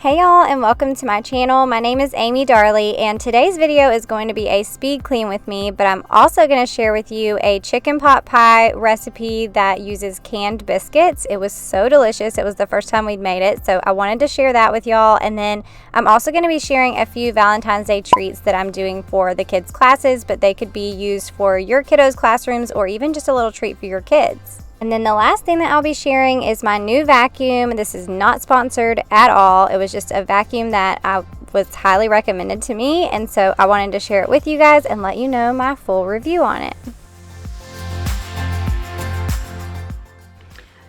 Hey y'all, and welcome to my channel. My name is Amy Darley, and today's video is going to be a speed clean with me, but I'm also going to share with you a chicken pot pie recipe that uses canned biscuits. It was so delicious. It was the first time we'd made it, so I wanted to share that with y'all. And then I'm also going to be sharing a few Valentine's Day treats that I'm doing for the kids' classes, but they could be used for your kiddos' classrooms or even just a little treat for your kids. And then the last thing that I'll be sharing is my new vacuum. This is not sponsored at all. It was just a vacuum that was highly recommended to me, and so I wanted to share it with you guys and let you know my full review on it.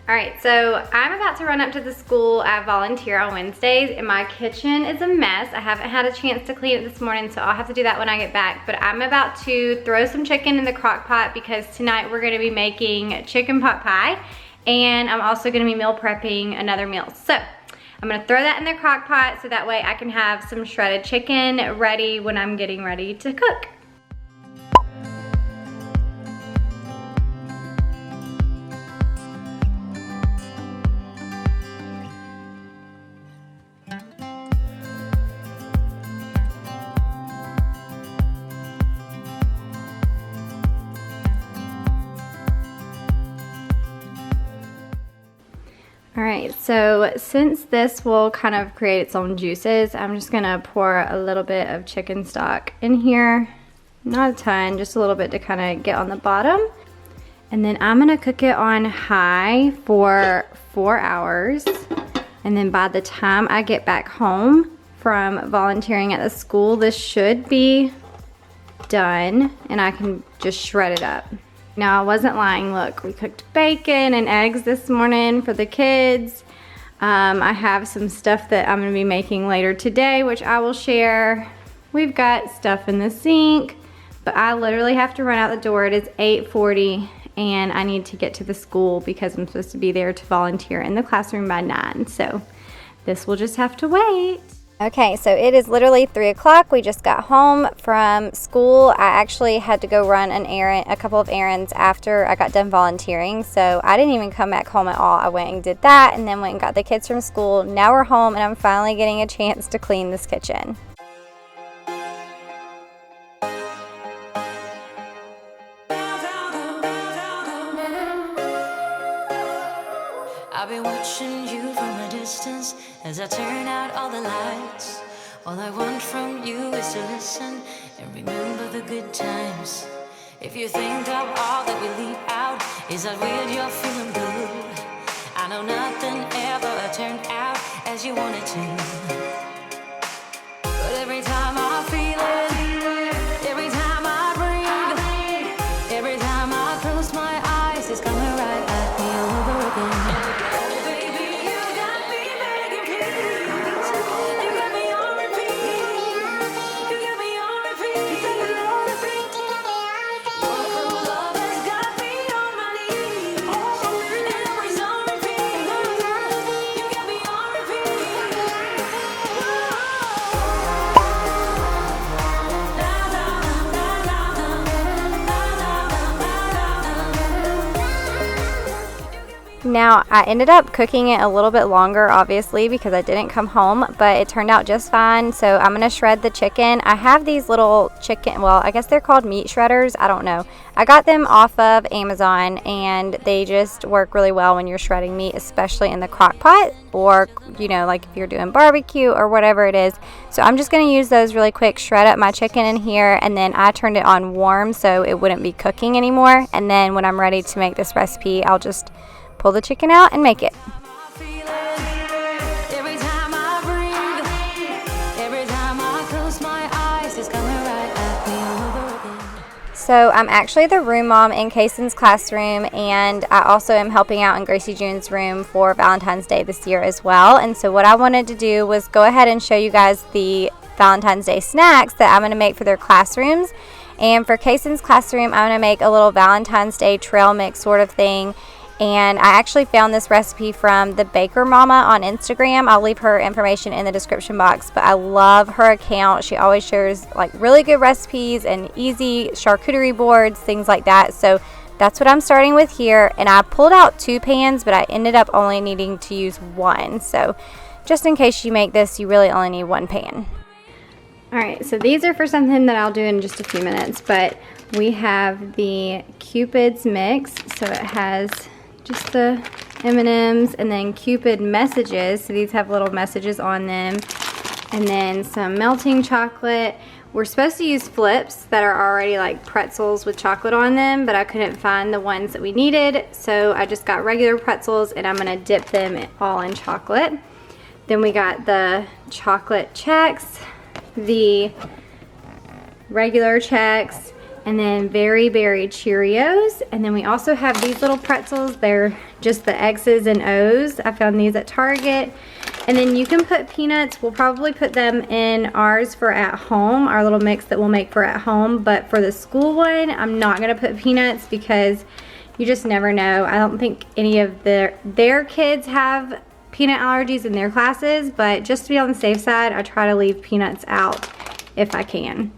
Alright, so I'm about to run up to the school. I volunteer on Wednesdays, and my kitchen is a mess. I haven't had a chance to clean it this morning, so I'll have to do that when I get back. But I'm about to throw some chicken in the crock pot because tonight we're going to be making chicken pot pie, and I'm also going to be meal prepping another meal. So I'm going to throw that in the crock pot so that way I can have some shredded chicken ready when I'm getting ready to cook. Alright, so since this will kind of create its own juices, I'm just going to pour a little bit of chicken stock in here. Not a ton, just a little bit to kind of get on the bottom. And then I'm going to cook it on high for 4 hours. And then by the time I get back home from volunteering at the school, this should be done and I can just shred it up. Now, I wasn't lying. Look, we cooked bacon and eggs this morning for the kids. I have some stuff that I'm going to be making later today, which I will share. We've got stuff in the sink, but I literally have to run out the door. It is 8:40, and I need to get to the school because I'm supposed to be there to volunteer in the classroom by 9. So this will just have to wait. Okay, so it is literally 3 o'clock. We just got home from school. I actually had to go run a couple of errands after I got done volunteering, so I didn't even come back home at all. I went and did that and then went and got the kids from school. Now we're home and I'm finally getting a chance to clean this kitchen. I've been watching you from a distance as I turn out all the lights. All I want from you is to listen and remember the good times. If you think of all that we leave out, is that weird you're feeling good? I know nothing ever turned out as you wanted to. But every time I feel it, every time I breathe, every time I close my eyes, it's coming right at me over again. Now, I ended up cooking it a little bit longer, obviously, because I didn't come home, but it turned out just fine. So I'm going to shred the chicken. I have these little chicken, well, I guess they're called meat shredders. I don't know. I got them off of Amazon, and they just work really well when you're shredding meat, especially in the crock pot, or, you know, like if you're doing barbecue or whatever it is. So I'm just going to use those really quick, shred up my chicken in here, and then I turned it on warm so it wouldn't be cooking anymore. And then when I'm ready to make this recipe, I'll just pull the chicken out and make it. So I'm actually the room mom in Kaysen's classroom, and I also am helping out in Gracie June's room for Valentine's Day this year as well. And so what I wanted to do was go ahead and show you guys the Valentine's Day snacks that I'm going to make for their classrooms. And for Kaysen's classroom, I'm going to make a little Valentine's Day trail mix sort of thing. And I actually found this recipe from the Baker Mama on Instagram. I'll leave her information in the description box, but I love her account. She always shares like really good recipes and easy charcuterie boards, things like that. So that's what I'm starting with here. And I pulled out 2 pans, but I ended up only needing to use 1. So just in case you make this, you really only need 1 pan. Alright, so these are for something that I'll do in just a few minutes, but we have the Cupid's mix. So it has just the M&Ms and then Cupid messages. So these have little messages on them. And then some melting chocolate. We're supposed to use flips that are already like pretzels with chocolate on them, but I couldn't find the ones that we needed. So I just got regular pretzels and I'm gonna dip them all in chocolate. Then we got the chocolate checks, the regular checks, and then Very Berry Cheerios. And then we also have these little pretzels. They're just the X's and O's. I found these at Target. And then you can put peanuts. We'll probably put them in ours for at home, our little mix that we'll make for at home. But for the school one, I'm not gonna put peanuts because you just never know. I don't think any of their kids have peanut allergies in their classes, but just to be on the safe side, I try to leave peanuts out if I can.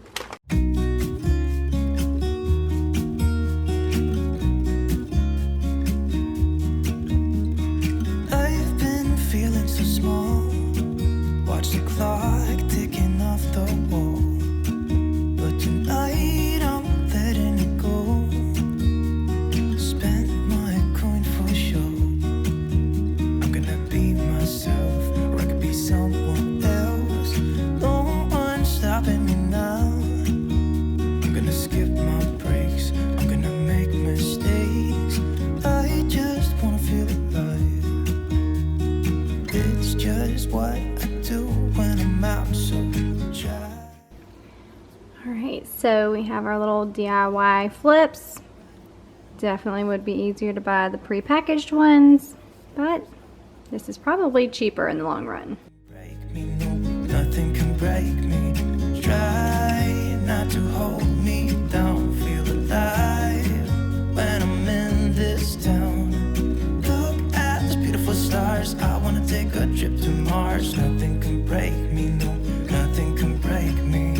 I've been feeling so small. Watch the clock ticking off the wall. But tonight I'm letting it go. Spend my coin for sure. I'm gonna be myself, or I could be someone else. No one's stopping me now. I'm gonna skip my breaks. I'm gonna make mistakes. I just wanna feel alive. It's just what I do when I'm out, so try. Alright, so we have our little DIY flips. Definitely would be easier to buy the pre-packaged ones, but this is probably cheaper in the long run. Break me, no, nothing can break me. Try not to hold me down. Feel alive when I'm in this town. Look at those beautiful stars. I wanna take a trip to Mars. Nothing can break me, no, nothing can break me.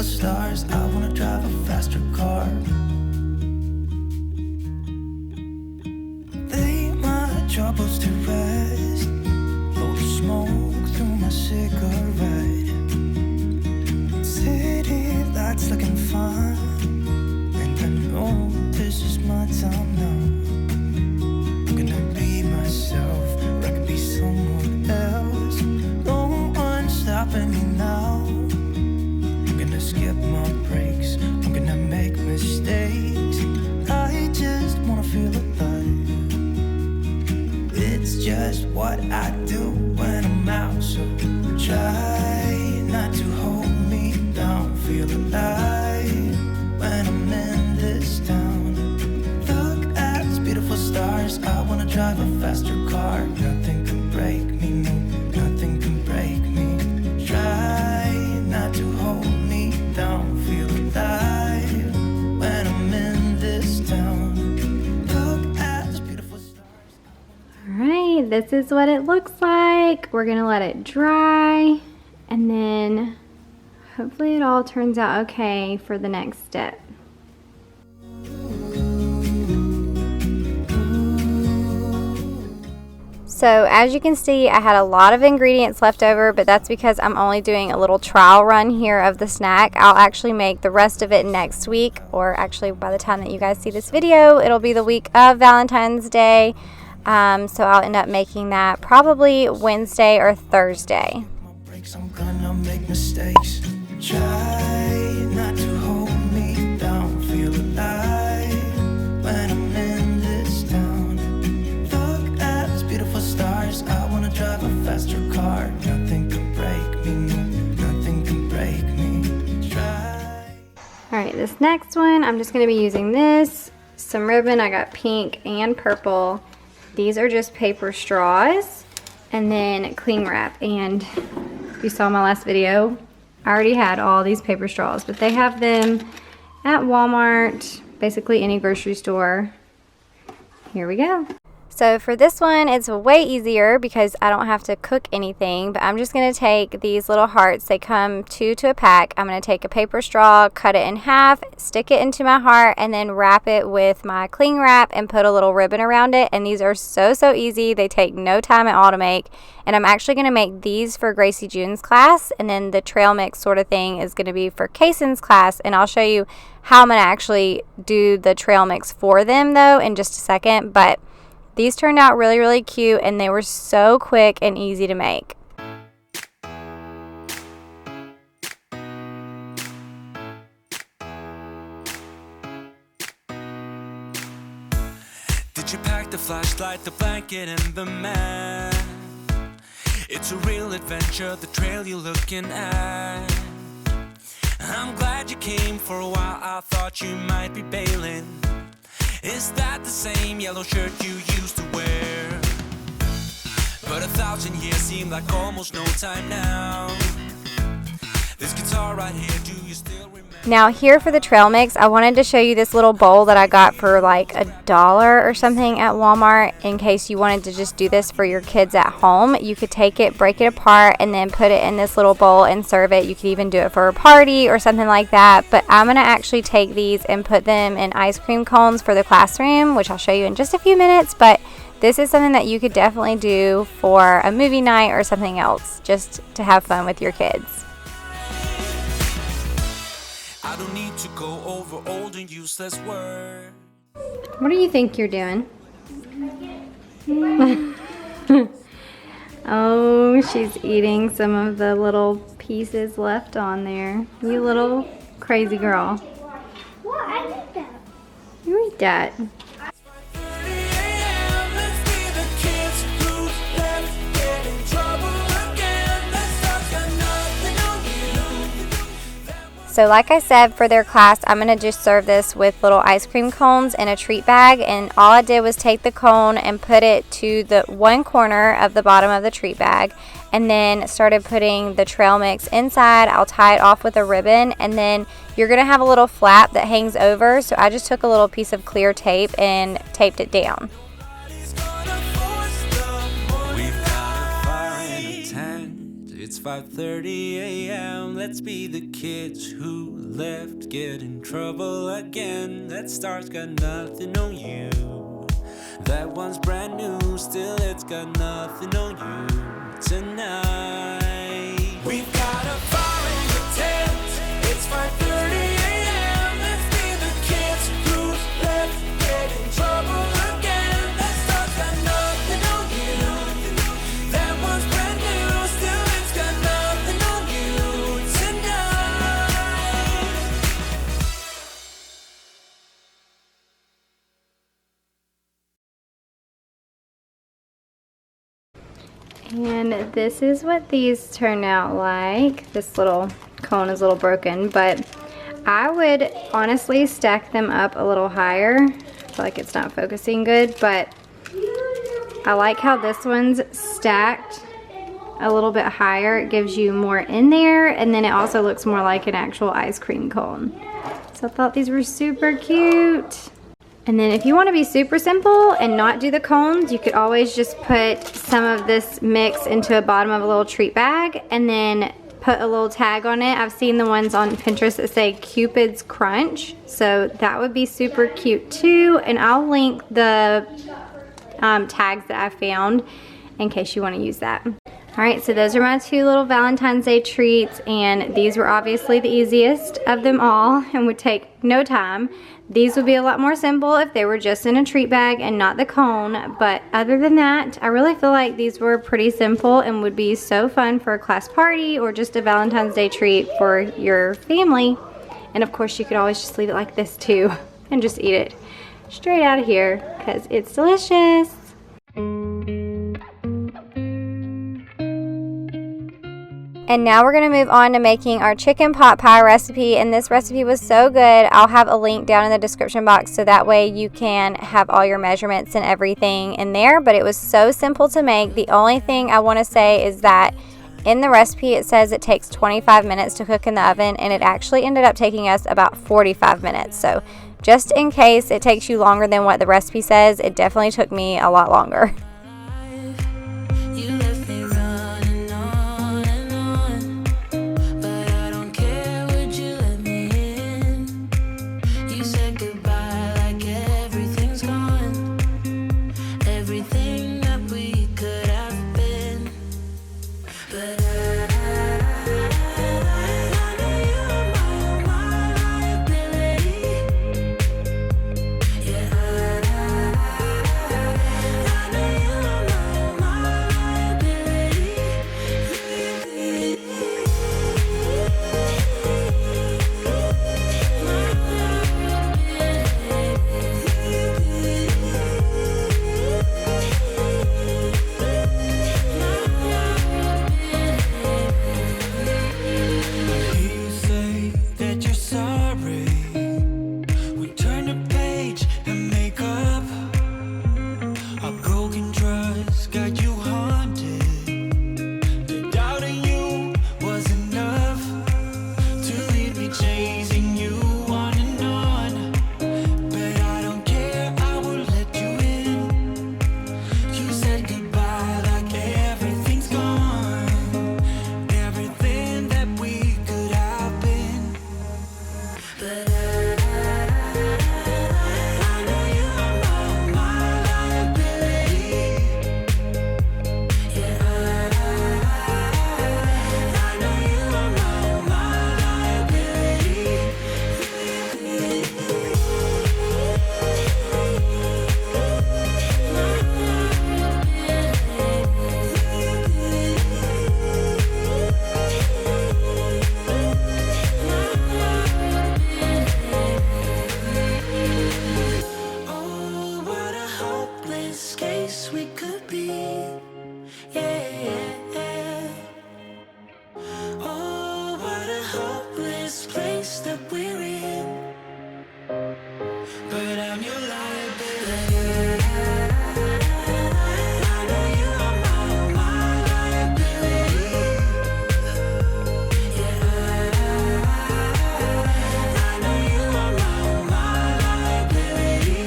Stars, I wanna drive a faster car. Lay my troubles to rest. Blow the smoke through my cigarette. City lights looking fine, and I know this is my time now. I'm gonna be myself, or I could be someone else. No one's stopping me now. Skip my breaks, I'm gonna make mistakes. I just wanna feel alive. It's just what I do when I'm out, so try not to hold me down. Feel alive when I'm in this town. Look at these beautiful stars. I wanna drive a faster car. Nothing can break me, no, nothing can break me. Try not to hold me down, feel alive when I'm in this town. Look at this beautiful stars. Alright, this is what it looks like. We're gonna let it dry and then hopefully it all turns out okay for the next step. So as you can see, I had a lot of ingredients left over, but that's because I'm only doing a little trial run here of the snack. I'll actually make the rest of it next week, or actually by the time that you guys see this video, it'll be the week of Valentine's Day. So I'll end up making that probably Wednesday or Thursday. I'm gonna make mistakes. Try not to hold me down, feel alive when I'm in this town. Look at these beautiful stars. I wanna drive a faster car. Nothing can break me, no, nothing can break me. Try. Alright, this next one, I'm just going to be using this, some ribbon. I got pink and purple. These are just paper straws, and then cling wrap. And if you saw my last video, I already had all these paper straws, but they have them at Walmart, basically any grocery store. Here we go. So for this one, it's way easier because I don't have to cook anything, but I'm just going to take these little hearts. They come 2 to a pack. I'm going to take a paper straw, cut it in half, stick it into my heart, and then wrap it with my cling wrap and put a little ribbon around it. And these are so easy. They take no time at all to make. And I'm actually going to make these for Gracie June's class, and then the trail mix sort of thing is going to be for Kaysen's class, and I'll show you how I'm going to actually do the trail mix for them though in just a second. But these turned out really cute, and they were so quick and easy to make. Did you pack the flashlight, the blanket, and the map? It's a real adventure, the trail you're looking at. I'm glad you came. For a while I thought you might be bailing. Is that the same yellow shirt you used to wear? But 1,000 years seem like almost no time now. This guitar right here, do you still remember? Now here for the trail mix, I wanted to show you this little bowl that I got for like $1 or something at Walmart in case you wanted to just do this for your kids at home. You could take it, break it apart, and then put it in this little bowl and serve it. You could even do it for a party or something like that. But I'm going to actually take these and put them in ice cream cones for the classroom, which I'll show you in just a few minutes. But this is something that you could definitely do for a movie night or something else, just to have fun with your kids. I don't need to go over old and useless words. What do you think you're doing? Oh, she's eating some of the little pieces left on there. You little crazy girl. What? I did that. You eat that. So like I said, for their class, I'm going to just serve this with little ice cream cones in a treat bag. And all I did was take the cone and put it to the one corner of the bottom of the treat bag. And then started putting the trail mix inside. I'll tie it off with a ribbon. And then you're going to have a little flap that hangs over. So I just took a little piece of clear tape and taped it down. It's 5:30 a.m. Let's be the kids who left, get in trouble again. That star's got nothing on you. That one's brand new, still it's got nothing on you tonight. We've got a fire in the tent. It's 5:30 a.m. Let's be the kids who left, get in trouble again. That star's got nothing on you. That one's brand new, still it's got nothing on you tonight. And this is what these turn out like. This little cone is a little broken, but I would honestly stack them up a little higher. I feel like it's not focusing good, but I like how this one's stacked a little bit higher. It gives you more in there, and then it also looks more like an actual ice cream cone. So I thought these were super cute. And then if you want to be super simple and not do the cones, you could always just put some of this mix into a bottom of a little treat bag and then put a little tag on it. I've seen the ones on Pinterest that say Cupid's Crunch, so that would be super cute too. And I'll link the tags that I found in case you want to use that. Alright, so those are my two little Valentine's Day treats, and these were obviously the easiest of them all and would take no time. These would be a lot more simple if they were just in a treat bag and not the cone, but other than that, I really feel like these were pretty simple and would be so fun for a class party or just a Valentine's Day treat for your family. And of course, you could always just leave it like this too and just eat it straight out of here because it's delicious. And now we're going to move on to making our chicken pot pie recipe, and this recipe was so good. I'll have a link down in the description box so that way you can have all your measurements and everything in there, but it was so simple to make. The only thing I want to say is that in the recipe it says it takes 25 minutes to cook in the oven, and it actually ended up taking us about 45 minutes. So just in case it takes you longer than what the recipe says. It definitely took me a lot longer. You left me running on and on, but I don't care, would you let me in? You said goodbye like everything's gone, everything that we could have been. But I know you are my liability. Yeah, I know you are my liability. You say that you're sorry. We turn the page and make up. Our broken trust got you haunted. The doubt in you was enough to leave me chasing you on and on. But I don't care, I will let you in. You said goodbye like everything's gone, everything that we could have been. But I know you are my liability. Yeah, I know you are my liability. Oh, what a hopeless case we could be. Yeah. Oh, what a hopeless place that we're in. But I'm your liability. I know you are my liability. Yeah, I know you are my liability.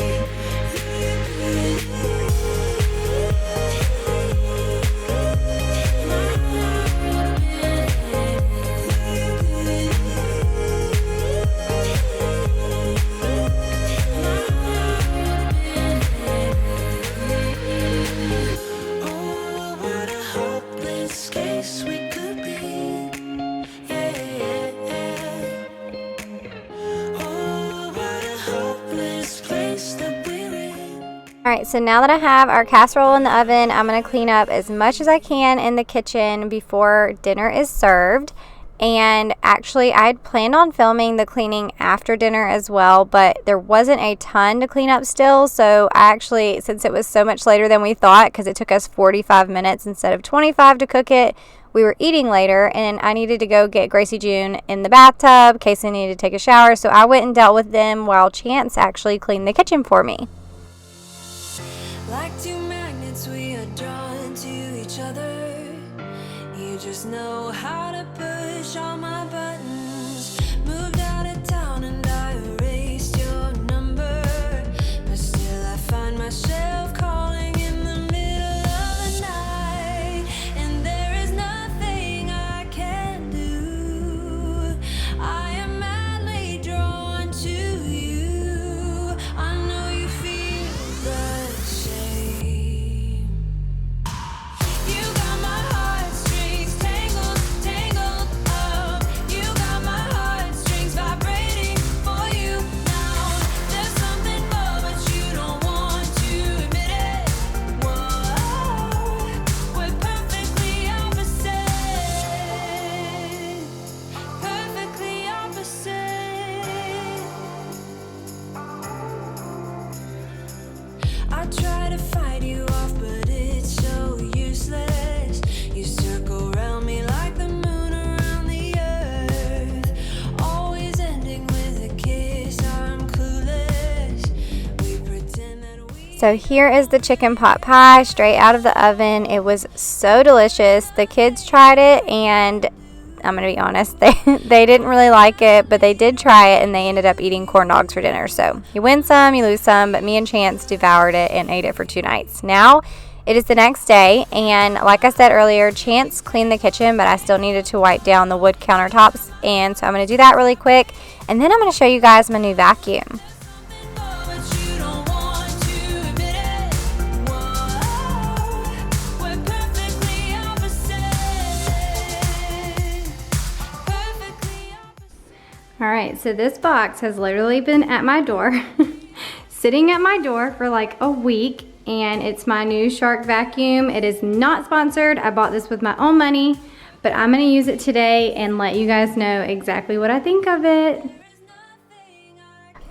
Oh, what a hopeless case we could be. Yeah. Oh, what a hopeless place that we're in. Alright, so now that I have our casserole in the oven, I'm going to clean up as much as I can in the kitchen before dinner is served. And actually, I had planned on filming the cleaning after dinner as well, but there wasn't a ton to clean up still. So I actually, since it was so much later than we thought, because it took us 45 minutes instead of 25 to cook it, we were eating later, and I needed to go get Gracie June in the bathtub. Casey needed to take a shower, so I went and dealt with them while Chance actually cleaned the kitchen for me. Like two magnets, we are drawn to each other. You just know how to push all my buttons. Moved out of town and I erased your number, but still I find myself calling in the middle of the night, and there is nothing I can do. I am madly drawn to you. I know you feel the same. You got my heartstrings tangled, tangled up. You got my heartstrings vibrating for you now. There's something more, but you don't want to admit it. Whoa, we're perfectly opposite. Perfectly opposite. I try to fight you off, but it's so useless. You circle around me like the moon around the earth, always ending with a kiss. I'm clueless. We pretend that we. So here is the chicken pot pie straight out of the oven. It was so delicious. The kids tried it and I'm gonna be honest. They didn't really like it, but they did try it, and they ended up eating corn dogs for dinner. So you win some, you lose some, but me and Chance devoured it and ate it for 2 nights. Now it is the next day, and like I said earlier, Chance cleaned the kitchen, but I still needed to wipe down the wood countertops, and so I'm going to do that really quick, and then I'm going to show you guys my new vacuum. Alright, so this box has literally been at my door, sitting at my door for like a week, and it's my new Shark vacuum. It is not sponsored. I bought this with my own money, but I'm gonna use it today and let you guys know exactly what I think of it.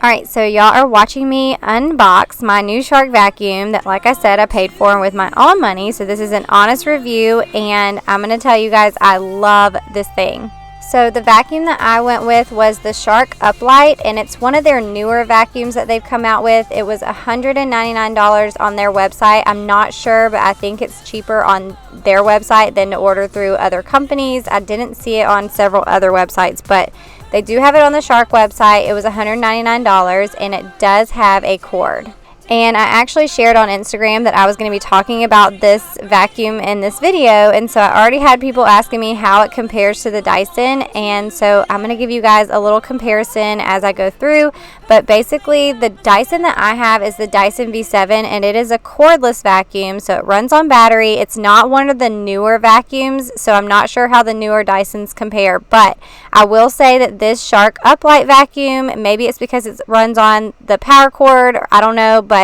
Alright, so y'all are watching me unbox my new Shark vacuum that, like I said, I paid for with my own money. So this is an honest review, and I'm gonna tell you guys I love this thing. So the vacuum that I went with was the Shark Uplight, and it's one of their newer vacuums that they've come out with. It was $199 on their website. I'm not sure, but I think it's cheaper on their website than to order through other companies. I didn't see it on several other websites, but they do have it on the Shark website. It was $199, and it does have a cord. And I actually shared on Instagram that I was going to be talking about this vacuum in this video, and so I already had people asking me how it compares to the Dyson, and so I'm going to give you guys a little comparison as I go through. But basically, the Dyson that I have is the Dyson V7, and it is a cordless vacuum, so it runs on battery. It's not one of the newer vacuums, so I'm not sure how the newer Dysons compare, but I will say that this Shark Uplight vacuum, maybe it's because it runs on the power cord, or I don't know, but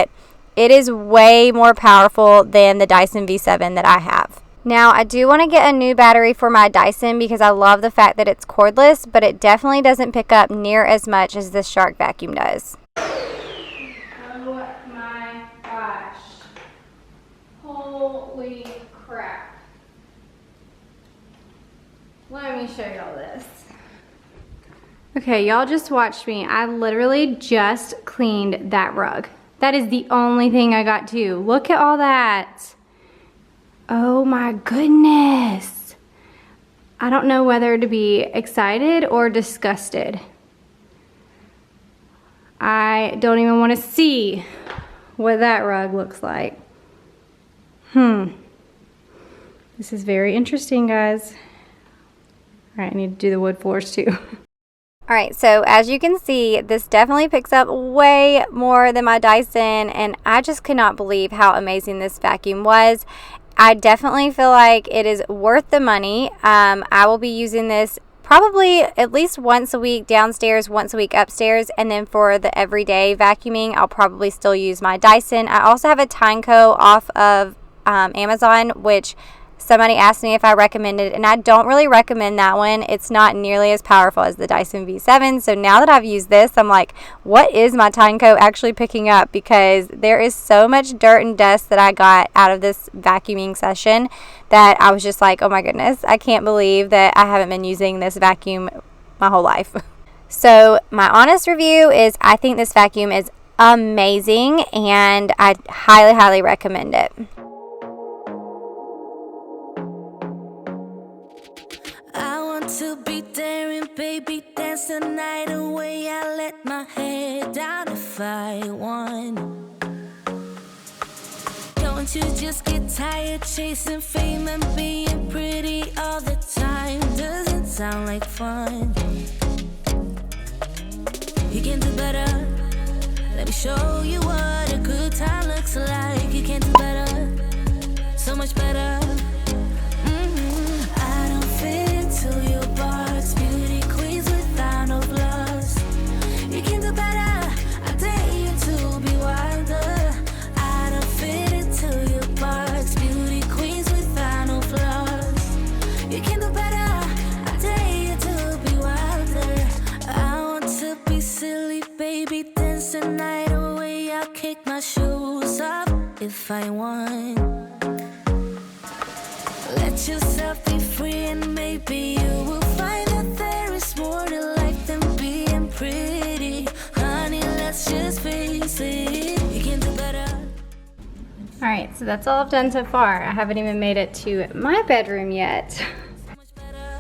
it is way more powerful than the Dyson V7 that I have. Now, I do want to get a new battery for my Dyson because I love the fact that it's cordless, but it definitely doesn't pick up near as much as this Shark vacuum does. Oh my gosh. Holy crap. Let me show y'all this. Okay, y'all just watched me. I literally just cleaned that rug. That is the only thing I got to. Look at all that. Oh my goodness. I don't know whether to be excited or disgusted. I don't even want to see what that rug looks like. This is very interesting, guys. All right, I need to do the wood floors too. All right, so as you can see, this definitely picks up way more than my Dyson, and I just could not believe how amazing this vacuum was. I definitely feel like it is worth the money. I will be using this probably at least once a week downstairs, once a week upstairs, and then for the everyday vacuuming, I'll probably still use my Dyson. I also have a Tyneco off of Amazon, which somebody asked me if I recommended, and I don't really recommend that one. It's not nearly as powerful as the Dyson V7. So now that I've used this, I'm like, what is my Tyneco actually picking up? Because there is so much dirt and dust that I got out of this vacuuming session that I was just like, oh my goodness, I can't believe that I haven't been using this vacuum my whole life. So my honest review is I think this vacuum is amazing, and I highly, highly recommend it. To be daring, baby, dance the night away. I let my head down if I won. Don't you just get tired chasing fame and being pretty all the time? Doesn't sound like fun. You can do better. Let me show you what a good time looks like. You can do better, so much better. I don't fit into your box, beauty queens without no flaws. You can do better, I dare you to be wilder. I don't fit into your box, beauty queens without no flaws. You can do better, I dare you to be wilder. I want to be silly, baby, dance the night away. I'll kick my shoes off if I want. Let yourself be free, and maybe you will find that there is more to life than being pretty. Honey, let's just face it, you can do better. All right, so that's all I've done so far. I haven't even made it to my bedroom yet. So much better.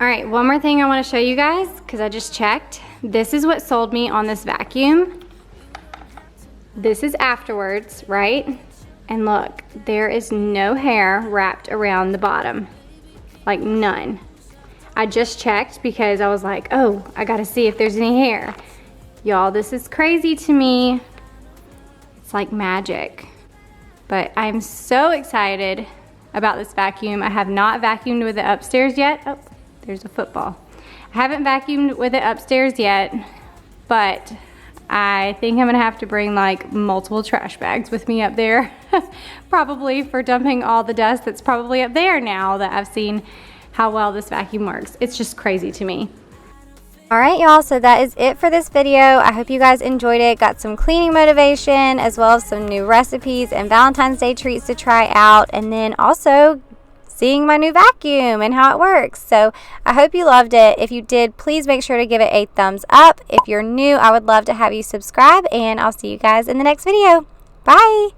All right, one more thing I want to show you guys because I just checked. This is what sold me on this vacuum. This is afterwards, right? And look, there is no hair wrapped around the bottom, like none. I just checked because I was like, oh, I gotta see if there's any hair. Y'all, this is crazy to me. It's like magic. But I'm so excited about this vacuum. I have not vacuumed with it upstairs yet. Oh, there's a football. I haven't vacuumed with it upstairs yet, but I think I'm gonna have to bring like multiple trash bags with me up there, probably for dumping all the dust that's probably up there now that I've seen how well this vacuum works. It's just crazy to me. All right, y'all, so that is it for this video. I hope you guys enjoyed it. Got some cleaning motivation as well as some new recipes and Valentine's Day treats to try out, and then also seeing my new vacuum and how it works. So I hope you loved it. If you did, please make sure to give it a thumbs up. If you're new, I would love to have you subscribe, and I'll see you guys in the next video. Bye.